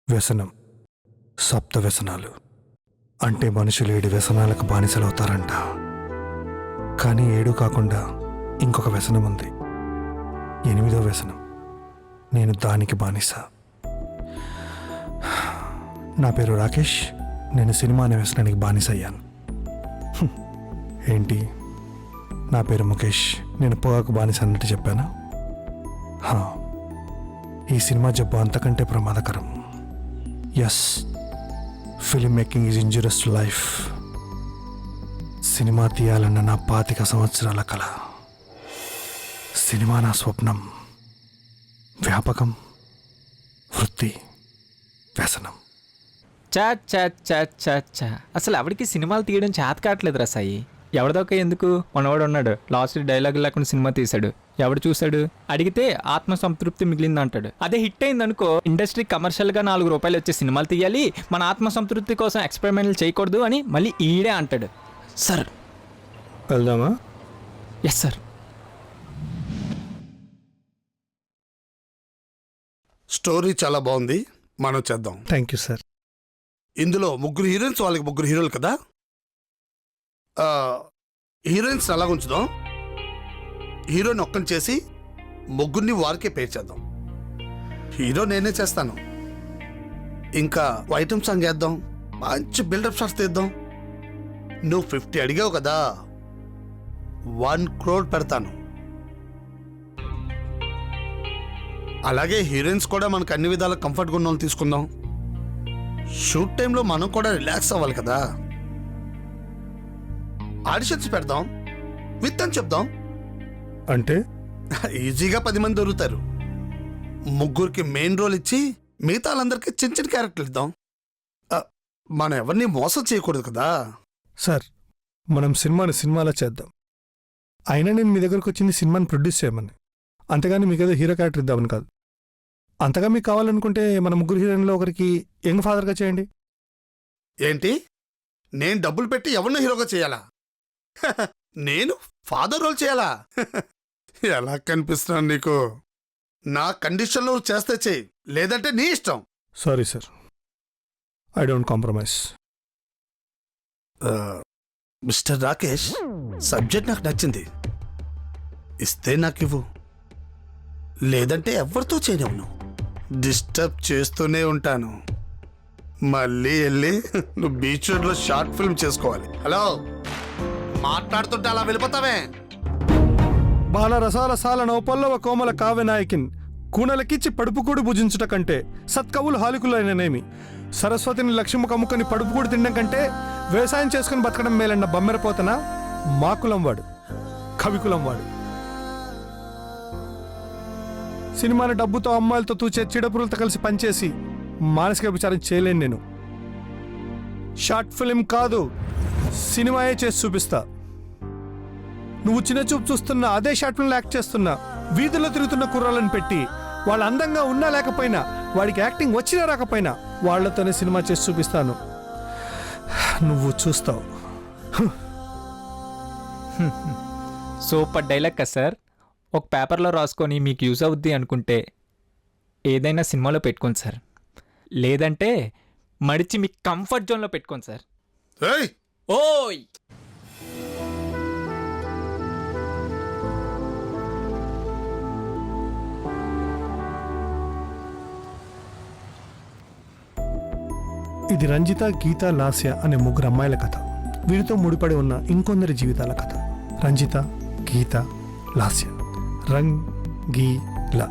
వ్యసనం, సప్త వ్యసనాలు అంటే మనుషులు 7 వ్యసనాలకు బానిసలవుతారంట. కానీ 7 కాకుండా ఇంకొక వ్యసనం ఉంది. 8వ వ్యసనం. నేను దానికి బానిస. నా పేరు రాకేష్. నేను సినిమా అనే వ్యసనానికి బానిస అయ్యాను. ఏంటి, నా పేరు ముఖేష్. నేను పొగాకు బానిస అన్నట్టు చెప్పానా? ఈ సినిమా జబ్బు అంతకంటే ప్రమాదకరం. Yes, film making is injurious to life. Cinema తీయాలన్న నా 25 సంవత్సరాల కల. సినిమా నా స్వప్నం. వ్యాపకం, వృత్తి, వ్యసనం. చా చా చా చా చా అసలు ఎవరికి సినిమాలు తీయడం చేత కావట్లేదురా సాయి. ఎవరిదొక ఎందుకు, మనవాడు ఉన్నాడు లాస్ట్ డైలాగ్ లేకుండా సినిమా తీశాడు. ఎవడు చూశాడు? అడిగితే ఆత్మసంతృప్తి మిగిలింది అంటాడు. అదే హిట్ అయింది అనుకో, ఇండస్ట్రీ కమర్షియల్గా 4 రూపాయలు వచ్చే సినిమాలు తీయాలి, మన ఆత్మసంతృప్తి కోసం ఎక్స్పెరిమెంట్లు చేయకూడదు అని మళ్ళీ ఈడే అంటాడు. సార్ వెళ్దామా? Yes sir. స్టోరీ చాలా బాగుంది, మనం చేద్దాం. Thank you sir. ఇందులో 3 హీరోయిన్స్, వాళ్ళకి 3 హీరోలు కదా. హీరోయిన్స్ అలాగ ఉంచుదాం. హీరోని ఒక్కని చేసి 3 వారికే పే చేద్దాం. హీరో నేనే చేస్తాను. ఇంకా ఐటమ్ సాంగ్ వేద్దాం, మంచి బిల్డప్ షాట్స్ తీద్దాం. నువ్వు 50 అడిగావు కదా, 1 crore పెడతాను. అలాగే హీరోయిన్స్ కూడా మనకు అన్ని విధాల కంఫర్ట్గా ఉన్న వాళ్ళు తీసుకుందాం. షూట్ టైంలో మనం కూడా రిలాక్స్ అవ్వాలి కదా. ఆడిషన్స్ పెడదాం, విత్ అని చెప్దాం. అంటే ఈజీగా 10 మంది దొరుకుతారు. 3కి మెయిన్ రోల్ ఇచ్చి మిగతా వాళ్ళందరికీ చిన్న చిన్న క్యారెక్టర్లు ఇద్దాం. మనం ఎవరిని మోసం చేయకూడదు కదా. సార్, మనం సినిమాలా చేద్దాం. అయినా నేను మీ దగ్గరకు వచ్చింది సినిమాని ప్రొడ్యూస్ చేయమని, అంతేగాని మీకు ఏదో హీరో క్యారెక్టర్ ఇద్దామని కాదు. అంతగా మీకు కావాలనుకుంటే మన 3 హీరోయిన్లో ఒకరికి యంగ్ ఫాదర్గా చేయండి. ఏంటి, నేను డబ్బులు పెట్టి ఎవరినో హీరోగా చేయాలా? నేను ఫాదర్ రోల్ చేయాలా? ఎలా కనిపిస్తున్నాను నీకు? నా కండిషన్లో చేస్తే చేయి, లేదంటే నీ ఇష్టం. Sorry sir, I don't compromise. Mister Rakesh, subject నాకు నచ్చింది. ఇస్తే నాకు ఇవ్వు, లేదంటే ఎవరితో చేయనివ్వను. డిస్టర్బ్ చేస్తూనే ఉంటాను. మళ్ళీ వెళ్ళి నువ్వు బీచ్ రోడ్లో షార్ట్ ఫిల్మ్ చేసుకోవాలి. హలో, మాట్లాడుతుంటే అలా వెళ్ళిపోతావే? బాల రసాల సాల నౌపల్లవ కోమల కావ్యనాయకిన్ కూనలకిచ్చి పడుపుకూడి భుజించుట కంటే సత్కవులు హాలికులైననేమి. సరస్వతిని లక్ష్మి కమ్ముకొని పడుపుకూడి తినడం కంటే వ్యవసాయం చేసుకుని బతకడం మేలన్న బమ్మెరపోతన మాకులం వాడు, కవికులం వాడు. సినిమాని డబ్బుతో అమ్మాయిలతో తూచే చిడపురులతో కలిసి పనిచేసి మానసిక విచారం చేయలేను నేను. షార్ట్ ఫిలిం కాదు, సినిమాయే చేసి చూపిస్తా. నువ్వు చిన్న చూపు చూస్తున్నా అదే షార్ట్ ఫిల్మ్లో యాక్ట్ చేస్తున్నా వీధుల్లో తిరుగుతున్న కుర్రాలను పెట్టి, వాళ్ళు అందంగా ఉన్నా లేకపోయినా, వాడికి యాక్టింగ్ వచ్చినా రాకపోయినా వాళ్లతోనే సినిమా చేసి చూపిస్తాను. నువ్వు చూస్తావు. సూపర్ డైలాగ్ కదా సార్. ఒక పేపర్లో రాసుకొని మీకు యూజ్ అవుద్ది అనుకుంటే ఏదైనా సినిమాలో పెట్టుకోండి సార్, లేదంటే మడిచి మీ కంఫర్ట్ జోన్లో పెట్టుకోండి సార్. ఓయ్, ఇది రంజిత, గీత, లాస్య అనే 3 అమ్మాయిల కథ. వీరితో ముడిపడి ఉన్న ఇంకొందరి జీవితాల కథ. రంజిత, గీత, లాస్య. రంగీల.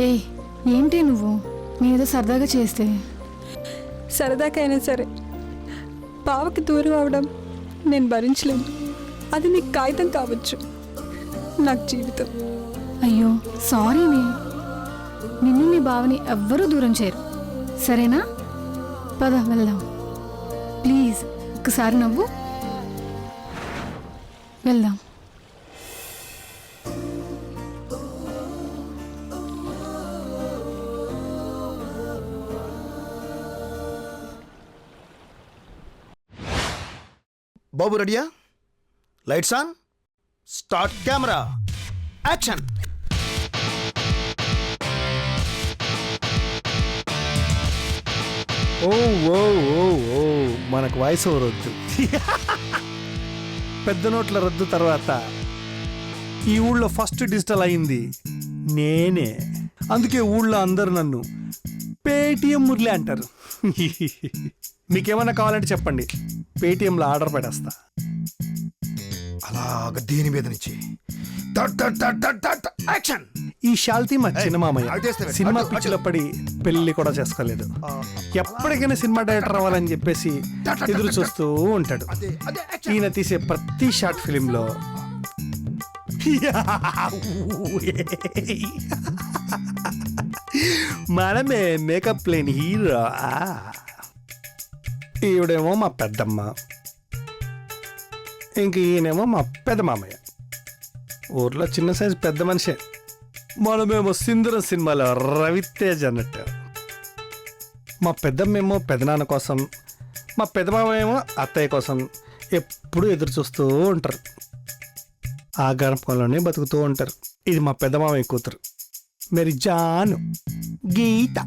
ఏయ్, ఏంటి నువ్వు నేనేదో సరదాగా చేస్తే? సరదాకైనా సరే బావకి దూరం అవడం నేను భరించలేను. అది నీకు కాగితం కావచ్చు, నాకు జీవితం. అయ్యో సారీనే. నిన్ను నీ బావని ఎవ్వరూ దూరం చేయరు, సరేనా? పద వెళ్దాం. ప్లీజ్ ఒక్కసారి నవ్వు. వెళ్దాం. బాబు రెడీయా? Lights on, start camera, action. ఓ ఓ ఓ ఓ మనకు వాయిస్ ఓవర్ వద్దు. పెద్ద నోట్ల రద్దు తర్వాత ఈ ఊళ్ళో ఫస్ట్ డిజిటల్ అయింది నేనే. అందుకే ఊళ్ళో అందరూ నన్ను పేటిఎం మురళి అంటారు. మీకేమన్నా కావాలంటే చెప్పండి, పేటిఎంలో ఆర్డర్ పెట్టేస్తా. అలాగ దీని మీద నుంచి యాక్షన్. ఈ శాల్తీ మా చిన్న మామయ్య అటు చేస్తే సినిమా అటు, పిచ్చిలో పడి పెళ్లి కూడా చేసుకోలేదు. ఎప్పటికైనా సినిమా డైరెక్టర్ అవ్వాలని చెప్పేసి ఎదురు చూస్తూ ఉంటాడు. అదే యాక్షన్. ఈయన తీసే ప్రతి షార్ట్ ఫిలింలో మనమే మేకప్ లేని హీరో. ఈవిడేమో మా పెద్దమ్మ, ఇంక ఈయనేమో మా పెద్ద మామయ్య. ఊర్లో చిన్న సైజు పెద్ద మనిషే. మనమేమో సింధూరం సినిమాలో రవితేజ్ అన్నట్టు. మా పెద్దమ్మేమో పెదనాన్న కోసం, మా పెద్దమామేమో అత్తయ్య కోసం ఎప్పుడూ ఎదురు చూస్తూ ఉంటారు. ఆ గర్భంలోనే బతుకుతూ ఉంటారు. ఇది మా పెద్దమామయ్య కూతురు మరి జాను గీత.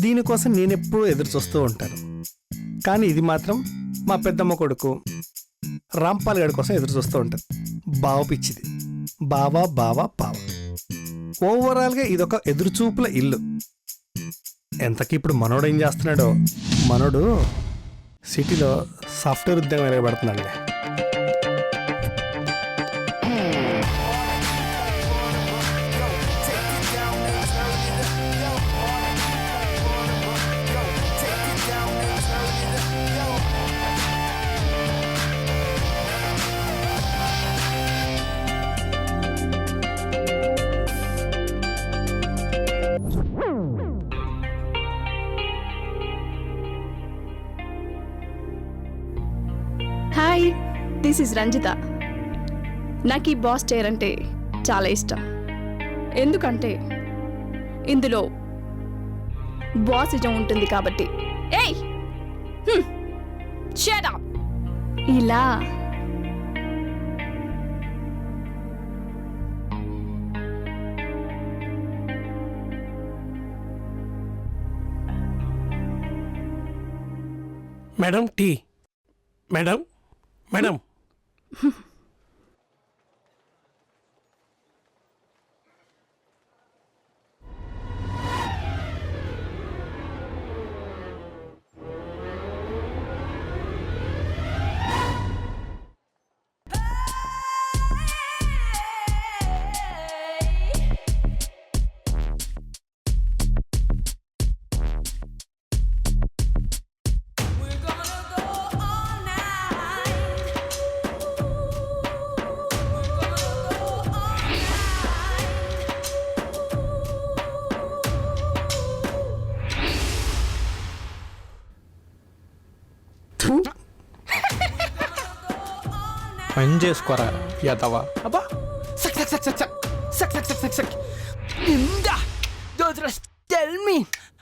దీనికోసం నేను ఎప్పుడూ ఎదురు చూస్తూ ఉంటాను. కానీ ఇది మాత్రం మా పెద్దమ్మ కొడుకు రాంపాల్ గడి కోసం ఎదురు చూస్తూ ఉంటారు. బావ పిచ్చిది. బావా బావా బావ. ఓవరాల్గా ఇదొక ఎదురుచూపుల ఇల్లు. ఎంతకి ఇప్పుడు మనోడు ఏం చేస్తున్నాడో, మనోడు సిటీలో సాఫ్ట్వేర్ ఉద్యోగం వెలగబడుతున్నాడులే. హాయ్, దిస్ ఇస్ రంజిత. నాకు ఈ బాస్ చైర్ అంటే చాలా ఇష్టం. ఎందుకంటే ఇందులో బాసిజం ఉంటుంది కాబట్టి. ఏయ్, షట్ అప్. ఇలా మేడం టీ. మేడం మేడం పని చేసుకోరా యాదవా. అబ్బా సక్ సక్ సక్ సక్ సక్ సక్ సక్ సక్ సక్ సక్ నిందా దోద్రస్ టెల్ మీ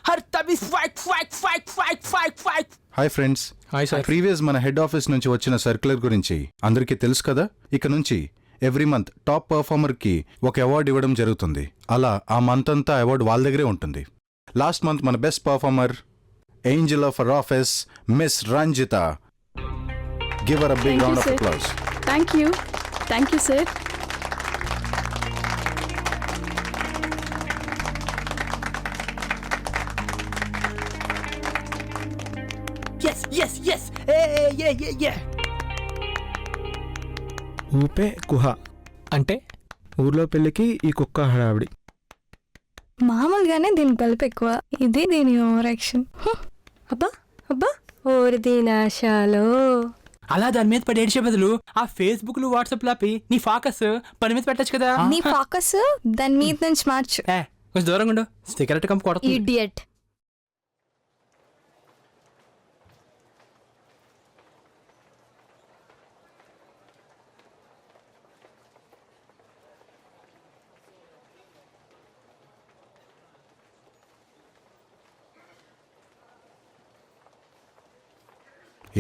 హర్ తబి fight fight fight fight fight fight. Hi friends. Hi sir. Previous మన హెడ్ ఆఫీస్ నుంచి వచ్చిన సర్క్యులర్ గురించి అందరికీ తెలుసు కదా. ఇక నుంచి ఎవ్రీ మంత్ టాప్ పర్ఫార్మర్కి ఒక అవార్డు ఇవ్వడం జరుగుతుంది. అలా ఆ మంత్ అంతా అవార్డు వాళ్ళ దగ్గరే ఉంటుంది. లాస్ట్ మంత్ మన best performer, angel of our office, miss Ranjitha. Give her a big Thank you, round of sir. Applause. Thank you. Thank you sir. yes yes yes hey yeah yeah yeah. ఊపే కుహ. అంటే ఊర్లో పెళ్ళికి ఈ కుక్క హడావిడి. మామూలుగానే దీని కలిపి ఎక్కువ, ఇది దీని ఓవర్ యాక్షన్. అబ్బా అబ్బా ఓరి దీనాశాలో. అలా దాని మీద పడి ఏడ్చే బదులు ఆ ఫేస్బుక్ వాట్సాప్ లాపి నీ ఫోకస్ పని మీద పెట్టచ్చు కదా. నీ ఫోకస్ దాని మీద నుంచి మార్చు. కొంచెం దూరంగా ఉండు, సిగరెట్ కంపు కొడుతుంది. ఇడియట్.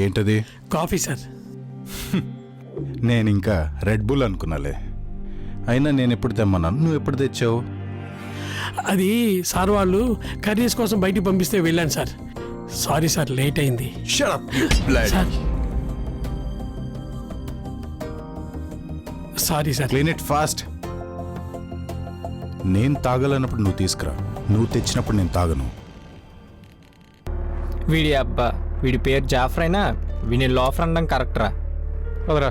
ఏంటది? Coffee sir. నేను ఇంకా రెడ్ బుల్ అనుకున్నాలే. అయినా నేను ఎప్పుడు తెమ్మన్నాను, నువ్వు ఎప్పుడు తెచ్చావు? అది సార్ వాళ్ళు కర్రీస్ కోసం బయటికి పంపిస్తే వెళ్ళాను సార్. సారీ సార్, లేట్ అయింది. Sir sorry sir. Clean it fast. నేను తాగాలన్నప్పుడు నువ్వు తీసుకురా, నువ్వు తెచ్చినప్పుడు నేను తాగను. వీడి అబ్బా, వీడి పేరు జాఫర్ అయినా వీని లోఫర్ అనడం కరెక్టరా? వదరా.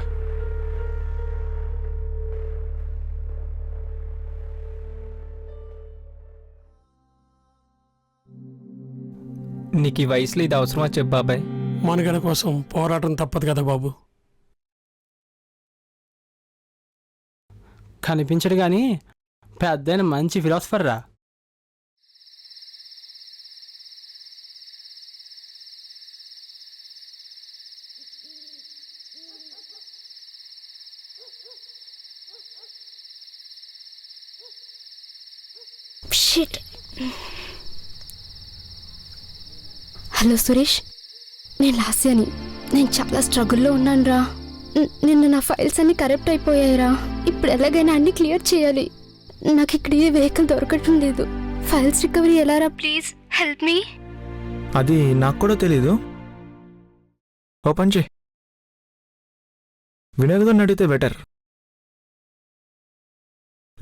నీకు ఈ వయసులో ఇది అవసరమా చెప్పు బాబాయ్? మనగడ కోసం పోరాటం తప్పదు కదా బాబు. కనిపించడు కానీ పెద్దయిన మంచి ఫిలాసఫర్ రా. షిట్. హలో సురేష్, నేను లాస్యాని. నేను చాలా స్ట్రగుల్లో ఉన్నాను రా. నిన్న నా ఫైల్స్ అన్ని కరెక్ట్ అయిపోయాయిరా. ఇప్పుడు ఎలాగైనా అన్ని క్లియర్ చేయాలి. నాకు ఇక్కడ ఏ వెహికల్ దొరకటం లేదు. ఫైల్స్ రికవరీ ఎలా రా? Please help me. అది నాకు కూడా తెలీదు. ఓపెన్ చేయి. వినోద్ గారిని అడిగితే బెటర్.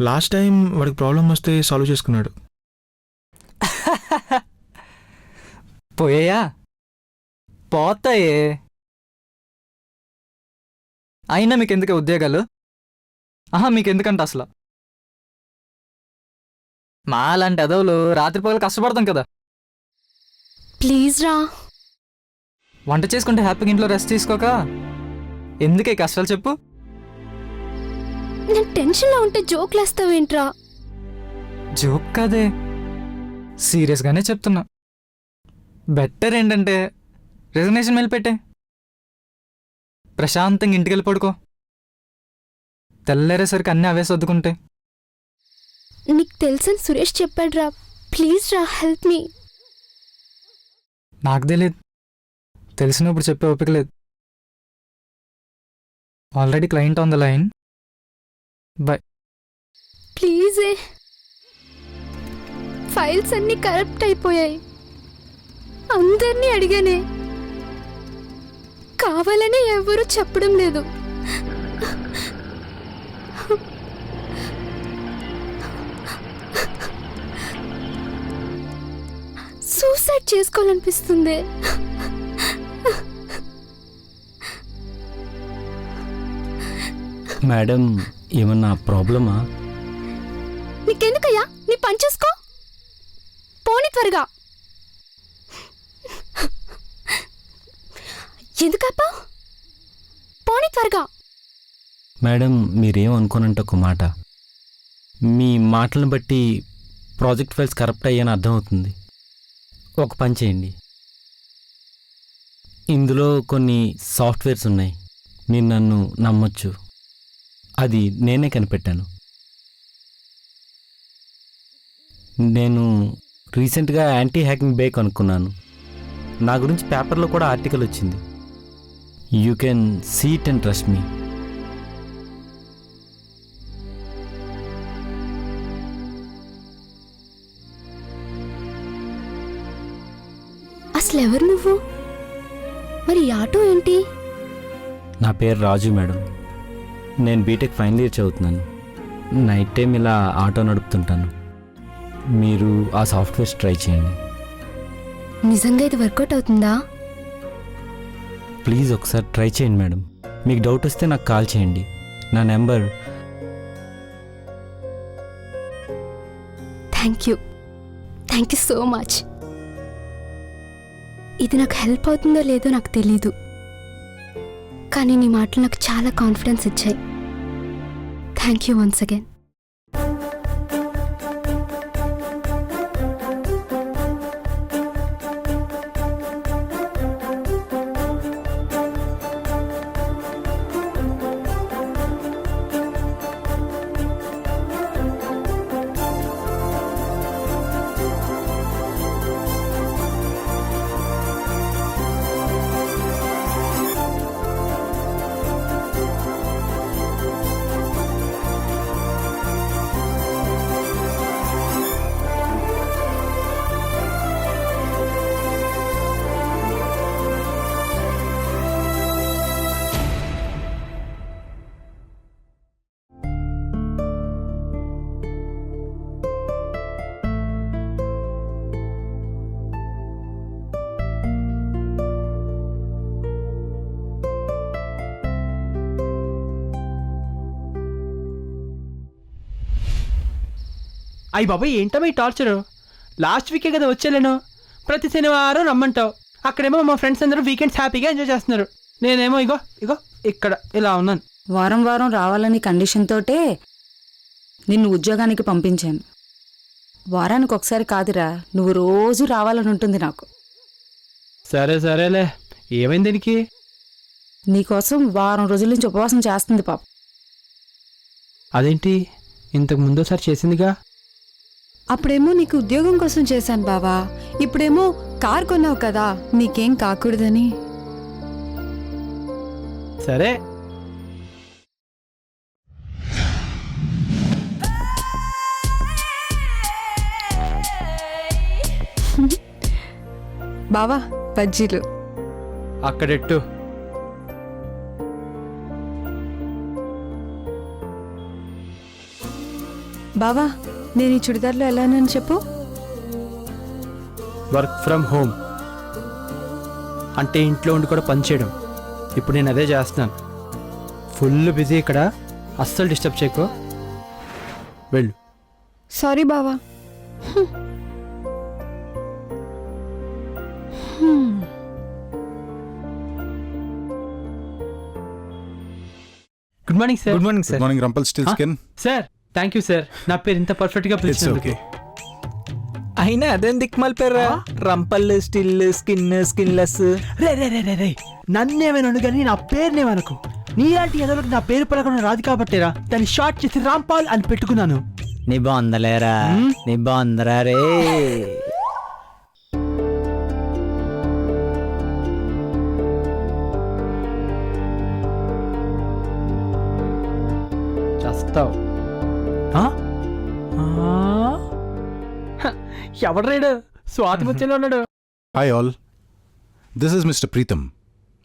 లాస్ట్ టైం వాడికి ప్రాబ్లం వస్తే సాల్వ్ చేసుకున్నాడు. పోయాయా? పోతాయే. అయినా మీకెందుకే ఉద్యోగాలు? మీకెందుకంట అసలు? మా లాంటి అదవులు రాత్రిపగలు కష్టపడతాం కదా. ప్లీజ్ రా. వంట చేసుకుంటే హ్యాపీగా ఇంట్లో రెస్ట్ తీసుకోక ఎందుకే కష్టాలు చెప్పు? నేను టెన్షన్లో ఉంటే జోక్లు వేస్తావేంట్రా? జోక్ కాదే, సీరియస్గానే చెప్తున్నా. బెటర్ ఏంటంటే రెసిగ్నేషన్ మెయిల్ పెట్టే, ప్రశాంతంగా ఇంటికి వెళ్ళి పడుకో. తెల్లారేసరికి అన్నీ అవే సర్దుకుంటే. నీకు తెలుసని సురేష్ చెప్పాడు రా. ప్లీజ్ రా, హెల్ప్ మీ. నాకు తెలియదు, తెలిసినప్పుడు చెప్పే ఓపిక లేదు. Already client on the line. Bye. ప్లీజే. ఫైల్స్ అన్నీ కరెక్ట్ అయిపోయాయి. అందరినీ అడిగానే, కావాలని ఎవరూ చెప్పడం లేదు. సూసైడ్ చేసుకోవాలనిపిస్తుంది. మేడం, ఏమన్నా ప్రాబ్లమా? నీకెందుకయ్యా? నీ పని చూసుకో. పోనీ త్వరగా. ఎందుకప్పా? పోనీ త్వరగా. మేడం, మీరేం అనుకోనంటే ఒక మాట. మీ మాటలను బట్టి ప్రాజెక్ట్ ఫైల్స్ కరప్ట్ అయ్యాని అర్థమవుతుంది. ఒక పని చేయండి, ఇందులో కొన్ని సాఫ్ట్వేర్స్ ఉన్నాయి. మీరు నన్ను నమ్మొచ్చు, అది నేనే కనిపెట్టాను. నేను రీసెంట్గా యాంటీ హ్యాకింగ్ బే కనుక్కున్నాను. నా గురించి పేపర్లో కూడా ఆర్టికల్ వచ్చింది. You can see it and trust me. అసలు ఎవరు నువ్వు? మరి ఈ ఆటో ఏంటి? నా పేరు రాజు మేడం. నేను బీటెక్ ఫైనల్ ఇయర్ చదువుతున్నాను. నైట్ టైం ఇలా ఆటో నడుపుతుంటాను. మీరు ఆ సాఫ్ట్వేర్స్ ట్రై చేయండి. నిజంగా ఇది వర్కౌట్ అవుతుందా? ప్లీజ్ ఒకసారి ట్రై చేయండి మేడం. మీకు డౌట్ వస్తే నాకు కాల్ చేయండి. నా number. Thank you so much. ఇది నాకు హెల్ప్ అవుతుందో లేదో నాకు తెలీదు, కానీ నీ మాటలు నాకు చాలా కాన్ఫిడెన్స్ ఇచ్చాయి. Thank you once again. అయ్యి బాబాయ్ ఏంటమ్మా ఈ టార్చరు? లాస్ట్ వీకే కదా వచ్చేలేను, ప్రతి శనివారం రమ్మంటావు. అక్కడేమో మా ఫ్రెండ్స్ అందరూ వీకెండ్స్ హ్యాపీగా ఎంజాయ్ చేస్తున్నారు, నేనేమో ఇగో ఇక్కడ ఇలా ఉన్నాను. వారం వారం రావాలని కండిషన్ తోటే నిన్ను ఉద్యోగానికి పంపించాను. వారానికి ఒకసారి కాదురా, నువ్వు రోజు రావాలని ఉంటుంది నాకు. సరేలే, ఏమైంది దీనికి? నీకోసం వారం రోజుల నుంచి ఉపవాసం చేస్తుంది పాప. అదేంటి, ఇంతకు ముందోసారి చేసిందిగా. అప్పుడేమో నీకు ఉద్యోగం కోసం చేశాను బావా, ఇప్పుడేమో కార్ కొన్నావు కదా, నీకేం కాకూడదని. సరే బావా బజ్జీలు. అక్కడెట్టు. బావా నేను ఈ చుడిదార్లో ఎలానని చెప్పు. వర్క్ ఫ్రమ్ హోమ్ అంటే ఇంట్లో ఉండి కూడా పని చేయడం. ఇప్పుడు నేను అదే చేస్తున్నాను. ఫుల్ బిజీ ఇక్కడ, అస్సలు డిస్టర్బ్ చేయకో, వెళ్ళు. సారీ బావా. Good morning sir. Good morning good sir. Morning Rampal still skin. Sir thank you sir, నా పేరు ఇంత పర్ఫెక్ట్గా ఇట్స్ పిలిచినందుకు. ఓకే. అయినా అదేం దిక్కుమాల పేర్రా, రంపల్, స్టిల్, స్కిన్లెస్. రే నన్నేమేనను కానీ నా పేరునేమనుకో. నీలాంటి ఎదలకు నా పేరు పలకడం రాదు కాబట్టేరా దాన్ని షార్ట్ చేసి రాంపాల్ అని పెట్టుకున్నాను. నీ బాగుందలేరా, నీ బాగుందరా రే. చేస్తావు ఎవడ్రాడు? స్వాతి ముత్యంలో ఉన్నాడు. Hi all, this is mister Pritam.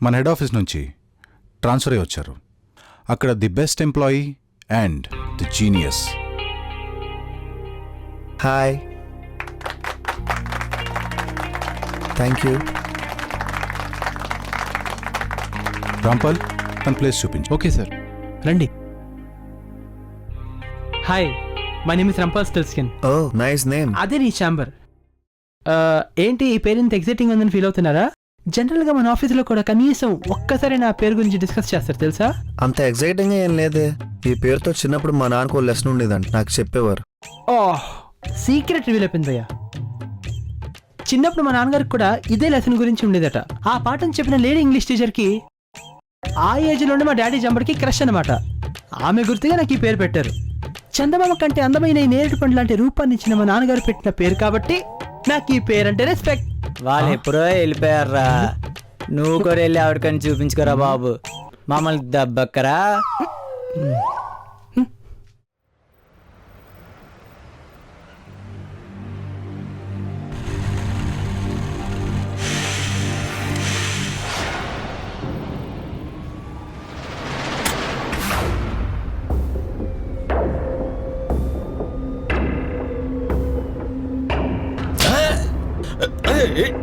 మన హెడ్ ఆఫీస్ నుంచి ట్రాన్స్ఫర్ అయ్యి వచ్చారు. అక్కడ the best employee and the genius. Hi, thank you. Rampal, తన ప్లేస్ చూపించు. ఓకే సార్, రండి. Hi, my name is Rampal still skin. Oh nice name. అదే నీ ఛాంబర్. ఏంటి ఈ పేరు ఇంత ఎగ్జైటింగ్ ఉందని ఫీల్ అవుతున్నారా? జనరల్గా మన ఆఫీస్లో కూడా కనీసం ఒక్కసారి నా పేరు గురించి డిస్కస్ చేస్తారు తెలుసా? అంత ఎగ్జైటింగ్ ఏం లేదే. ఈ పేరుతో చిన్నప్పుడు మా నాన్నకు లెసన్ ఉండేదంట, నాకు చెప్పేవారు. ఓహ్, సీక్రెట్ రివీల్ అయిపోయింది భయ్యా. చిన్నప్పుడు మా నాన్నగారికి కూడా ఇదే లెసన్ గురించి ఉండేదట. ఆ పాఠం చెప్పిన లేడీ ఇంగ్లీష్ టీచర్కి ఆ ఏజ్లోనే మా డాడీ జంబర్కి క్రష్ అనమాట. ఆమె గుర్తుగా నాకు ఈ పేరు పెట్టారు. చందమామ కంటే అందమైన ఈ నేరేడు పండు లాంటి రూపాన్ని ఇచ్చిన మా నాన్నగారు పెట్టిన పేరు కాబట్టి నాకు ఈ పేరు అంటే రెస్పెక్ట్. వాళ్ళు ఎప్పుడో వెళ్ళిపోయారా, నువ్వు కూడా వెళ్ళి ఆవిడకని చూపించుకోరా బాబు, మమ్మల్ని దెబ్బక్కరా.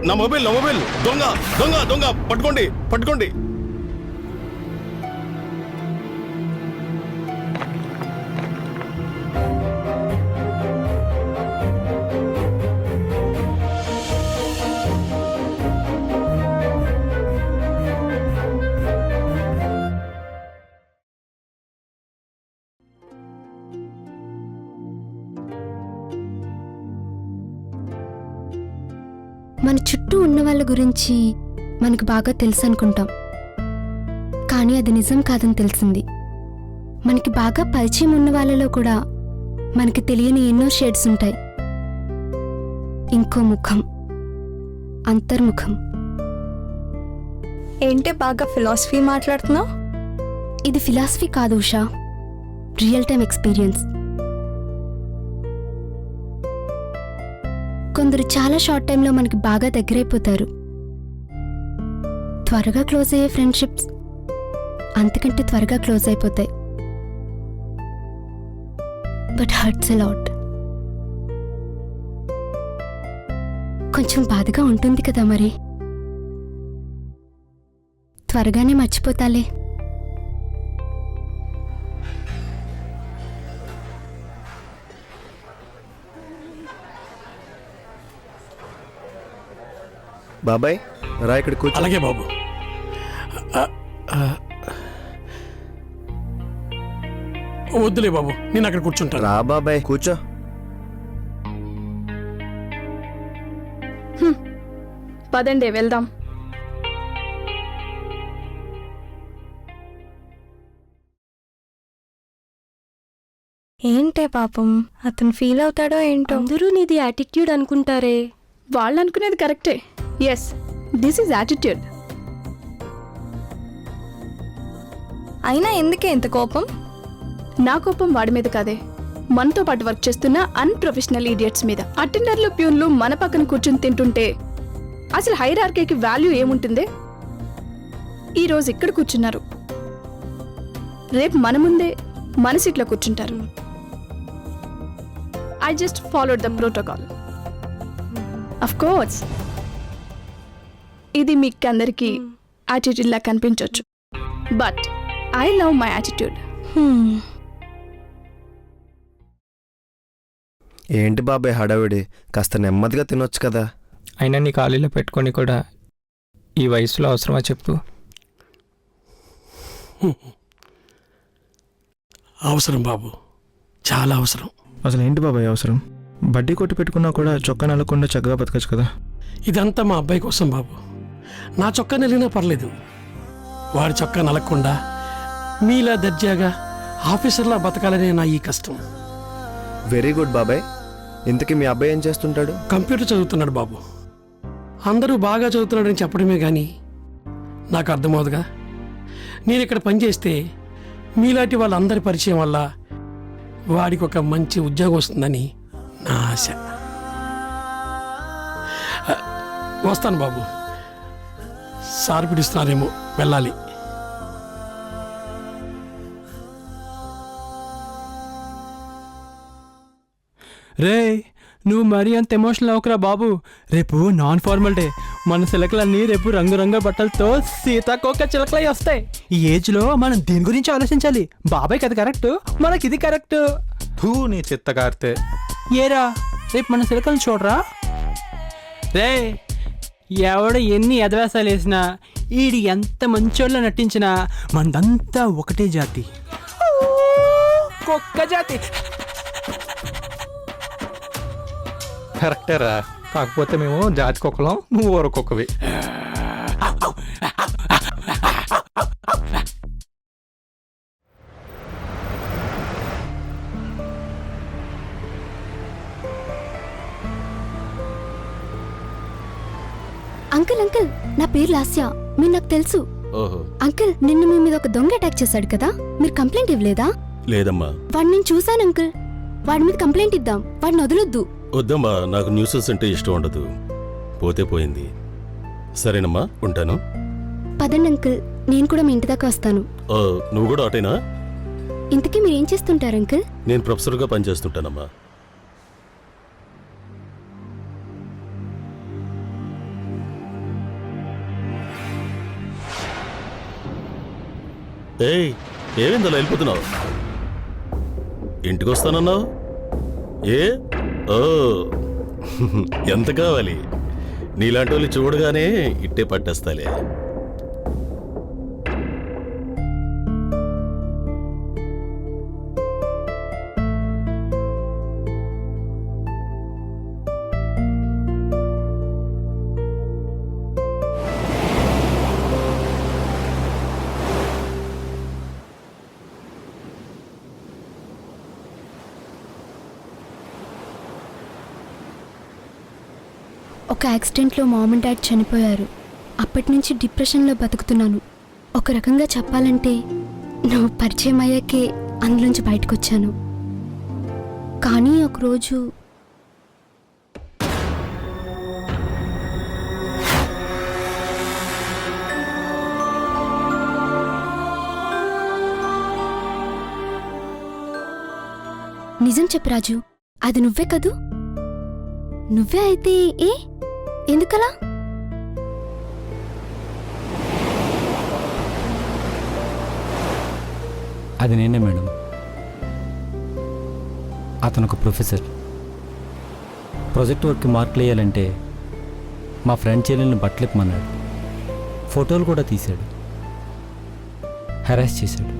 నా మొబైల్ దొంగ దొంగ దొంగ పట్టుకోండి. మన చుట్టూ ఉన్న వాళ్ళ గురించి మనకు బాగా తెలుసు అనుకుంటాం, కానీ అది నిజం కాదని తెలిసింది. మనకి బాగా పరిచయం ఉన్న వాళ్ళలో కూడా మనకి తెలియని ఎన్నో షేడ్స్ ఉంటాయి. ఇంకో ముఖం, అంతర్ముఖం. ఏంటి బాగా ఫిలాసఫీ మాట్లాడుతున్నావు? ఇది ఫిలాసఫీ కాదు ఉషా, రియల్ టైం ఎక్స్పీరియన్స్. కొందరు చాలా షార్ట్ టైంలో మనకి బాగా దగ్గరైపోతారు. త్వరగా క్లోజ్ అయ్యే ఫ్రెండ్షిప్స్ అంతకంటే త్వరగా క్లోజ్ అయిపోతాయి. But hurts a lot. కొంచెం బాధగా ఉంటుంది కదా మరి. త్వరగానే మర్చిపోతాలే. బాబాయ్ రా ఇక్కడ కూర్చో. అలాగే బాబు. వద్దులే బాబు, నేను అక్కడ కూర్చుంటాను. రా బాబాయ్ కూర్చో. పదండి వెళ్దాం. ఏంటే పాపం, అతను ఫీల్ అవుతాడో ఏంటో. అందరూ నీది యాటిట్యూడ్ అనుకుంటారే. వాళ్ళు అనుకునేది కరెక్టే. Yes, this is attitude. అయినా ఎందుకే ఇంత కోపం? నా కోపం వాడి మీద కాదే, మనతో పాటు వర్క్ చేస్తున్న అన్ప్రొఫెషనల్ ఈడియట్స్ మీద. అటెండర్లు, ప్యూన్లు మన పక్కన కూర్చుని తింటుంటే అసలు హైరార్కీకి వాల్యూ ఏముంటుంది? ఈరోజు ఇక్కడ కూర్చున్నారు, రేపు మన ముందే మన సీట్లో కూర్చుంటారు. I just followed the protocol. Of course ఇది మీకు అందరికీ యాటిట్యూడ్ లా కనిపించవచ్చు, but I love my attitude. ఏంటి బాబాయ్ హడావిడి? కాస్త నెమ్మదిగా తినొచ్చు కదా. అయినా నీ ఖాళీలో పెట్టుకొని కూడా ఈ వయసులో అవసరమా చెప్పు? అవసరం బాబు, చాలా అవసరం. అసలు ఏంటి బాబాయ్ అవసరం? బడ్డీ కొట్టి పెట్టుకున్నా కూడా చొక్కా నలకుండా చక్కగా బతకచ్చు కదా. ఇదంతా మా అబ్బాయి కోసం బాబు. నా చొక్కా నలిగినా పర్లేదు, వాడి చొక్కా నలగకుండా మీలా దర్జాగా ఆఫీసర్లా బతకాలనే నా ఈ కష్టం. వెరీ గుడ్ బాబాయ్. ఇంతకీ మీ అబ్బాయి ఏం చేస్తుంటాడు? కంప్యూటర్ చదువుతున్నాడు బాబు. అందరూ బాగా చదువుతున్నాడని చెప్పడమే కానీ నాకు అర్థమవుదుగా. నేను ఇక్కడ పనిచేస్తే మీలాంటి వాళ్ళందరి పరిచయం వల్ల వాడికి ఒక మంచి ఉద్యోగం వస్తుందని నా ఆశ. వస్తాను బాబు, సార్ పిలుస్తున్నారేమో, వెళ్ళాలి. రే నువ్వు మరీ అంత ఎమోషనల్ అవ్వకురా బాబు. రేపు నాన్ ఫార్మల్ డే. మన చిలకలన్నీ రేపు రంగురంగుల బట్టలతో సీతాకోక చిలకలై వస్తాయి. ఈ ఏజ్లో మనం దీని గురించి ఆలోచించాలి. బాబాయ్ కదా కరెక్ట్, మనకి ఇది కరెక్ట్. నీ చిత్తకార్తె. ఏరా రేపు మన చిలకలను చూడరా. రే ఎవడ ఎన్ని ఎదవేసాలు వేసినా, ఈడి ఎంత మంచోళ్ళ నటించినా మనదంతా ఒకటే జాతి, కుక్క జాతి. కరెక్టేరా, కాకపోతే మేము జాతి కుక్కలం, నువ్వు ఊర కుక్కవి. అంకుల్ అంకుల్, నా పేరు లాస్య, మీరు నాకు తెలుసు. అంకుల్ నిన్న మీ మీద ఒక దొంగ అటాక్ చేశాడు కదా, మీరు కంప్లైంట్ ఇవ్వలేదా? లేదమ్మా. వాడిని నేను చూశాను అంకుల్. వాడి మీద కంప్లైంట్ ఇద్దాం, వాడిని వదలొద్దు. వద్దమ్మా, నాకు న్యూసెస్ అంటే ఇష్టం ఉండదు. పోతే పోయింది. సరేనమ్మా, ఉంటాను. పదండి అంకుల్, నేను కూడా మీ ఇంటి దాకా వస్తాను. నువ్వు కూడా అటేనా? ఇంతకీ మీరు ఏం చేస్తుంటారు అంకుల్? నేను ప్రొఫెసర్గా పనిచేస్తుంటానమ్మా. ఏయ్, ఏమైంది అలా వెళ్ళిపోతున్నావు? ఇంటికి వస్తానన్నావు? ఓ ఎంత కావాలి? నీలాంటి వాళ్ళు చూడగానే ఇట్టే పట్టేస్తాలే. ఒక యాక్సిడెంట్లో మామ్ అండ్ డాడ్ చనిపోయారు. అప్పటి నుంచి డిప్రెషన్లో బతుకుతున్నాను. ఒక రకంగా చెప్పాలంటే నువ్వు పరిచయం అయ్యాకే అందులోంచి బయటకు వచ్చాను. కానీ ఒకరోజు నిజం చెప్పు రాజు, అది నువ్వే కదూ? నువ్వే అయితే ఎందుకలా? అది నేనే మేడం. అతను ఒక ప్రొఫెసర్. ప్రాజెక్ట్ వర్క్కి మార్కులు వేయాలంటే మా ఫ్రెండ్ చెల్లెల్ని బట్టలిప్పమన్నాడు. ఫోటోలు కూడా తీశాడు. హెరాస్ చేశాడు.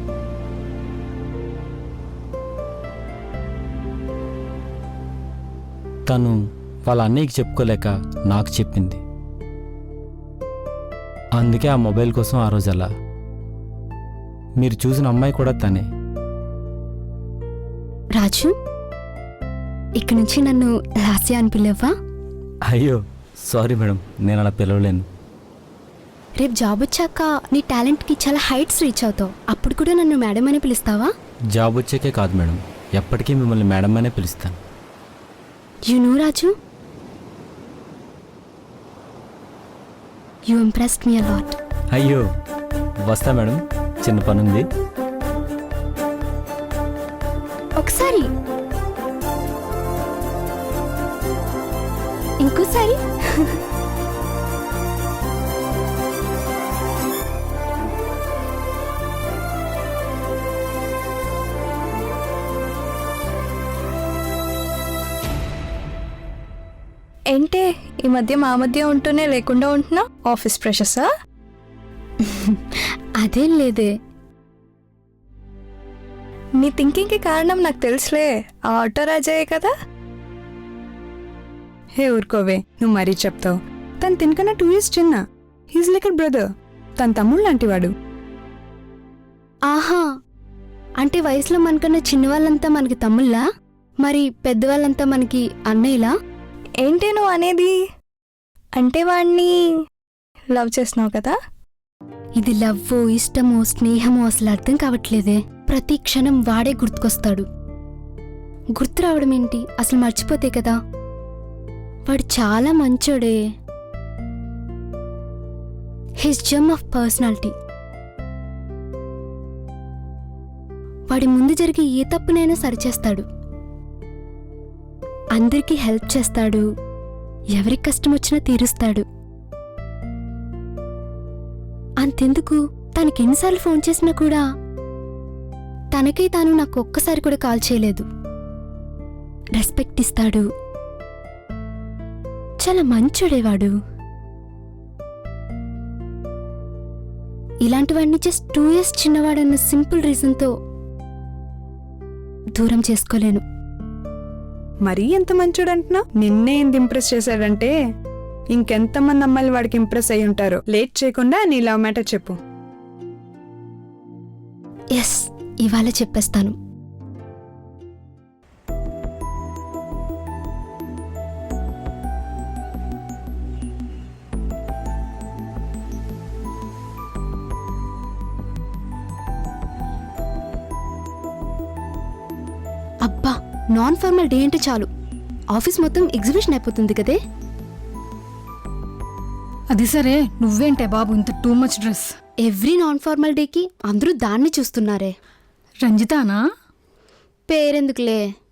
తను వాళ్ళ అన్నయ్యకి చెప్పుకోలేక నాకు చెప్పింది. అందుకే ఆ మొబైల్ కోసం ఆ రోజు అలా. మీరు చూసిన అమ్మాయి కూడా తనే. రాజు, ఇక్కడి నుంచి నన్ను లాస్య అని పిలవ్వా? అయ్యో సారీ మేడం, నేను అలా పిలవలేను. రేపు జాబ్ వచ్చాక నీ టాలెంట్కి చాలా హైట్స్ రీచ్ అవుతావు. అప్పుడు కూడా నన్ను మేడం అని పిలుస్తావా? జాబ్ వచ్చాకే కాదు మేడం, ఎప్పటికీ మిమ్మల్ని మేడం అనే పిలుస్తాను. You know, Raju, you impressed me a lot. అయ్యో వస్తా మేడం, చిన్న పనుంది. ఒకసారి ఇంకోసారి ఏంటే ఈ మధ్య మా మధ్య ఉంటూనే లేకుండా ఉంటున్నా? ఆఫీస్ ప్రెషర్సా? అదేం లేదే. నీ థింకింగ్కి కారణం నాకు తెలుసులే, ఆ ఆటో రాజాయే కదా. హే ఊరుకోవే, నువ్వు మరీ చెప్తావు. తను తినకన్నా 2 years చిన్న. He's like a brother. తన తమ్ముడు లాంటివాడు. ఆహా, అంటే వయసులో మనకన్నా చిన్నవాళ్ళంతా మనకి తమ్ముళ్ళా? మరి పెద్దవాళ్ళంతా మనకి అన్నయ్యలా? ఏంటి నువ్వు అనేది? అంటే వాడిని లవ్ చేస్తున్నావు కదా? ఇది లవ్వో ఇష్టమో స్నేహమో అసలు అర్థం కావట్లేదే. ప్రతి క్షణం వాడే గుర్తుకొస్తాడు. గుర్తు రావడం ఏంటి, అసలు మర్చిపోతే కదా. వాడు చాలా మంచోడే. His Jammu of personality. వాడి ముందు జరిగే ఏ తప్పునైనా సరిచేస్తాడు. అందరికీ హెల్ప్ చేస్తాడు. ఎవరికి కష్టం వచ్చినా తీరుస్తాడు. అంతెందుకు, తనకెన్నిసార్లు ఫోన్ చేసినా కూడా తనకై తాను నాకు ఒక్కసారి కూడా కాల్ చేయలేదు. రెస్పెక్ట్ ఇస్తాడు. చాలా మంచోడేవాడు. ఇలాంటి వాడిని జస్ట్ 2 years చిన్నవాడన్న సింపుల్ రీజన్తో దూరం చేసుకోలేను. మరీ ఎంత మంచోడంటున్నా? నిన్నే ఎంత ఇంప్రెస్ చేశాడంటే ఇంకెంతమంది అమ్మాయిలు వాడికి ఇంప్రెస్ అయి ఉంటారో. లేట్ చేయకుండా నీ లవ్ మ్యాటర్ చెప్పు. ఎస్, ఇవాళ చెప్పేస్తాను. అబ్బా, నాన్ ఫార్మల్ డే అంటే చాలు ఆఫీస్ మొత్తం ఎగ్జిబిషన్ అయిపోతుంది కదే. అది సరే, నువ్వేంటే బాబు ఇంత too much dress? Every non formal డేకి అందరూ దాన్ని చూస్తున్నారే. రంజితానా? పేరెందుకులే.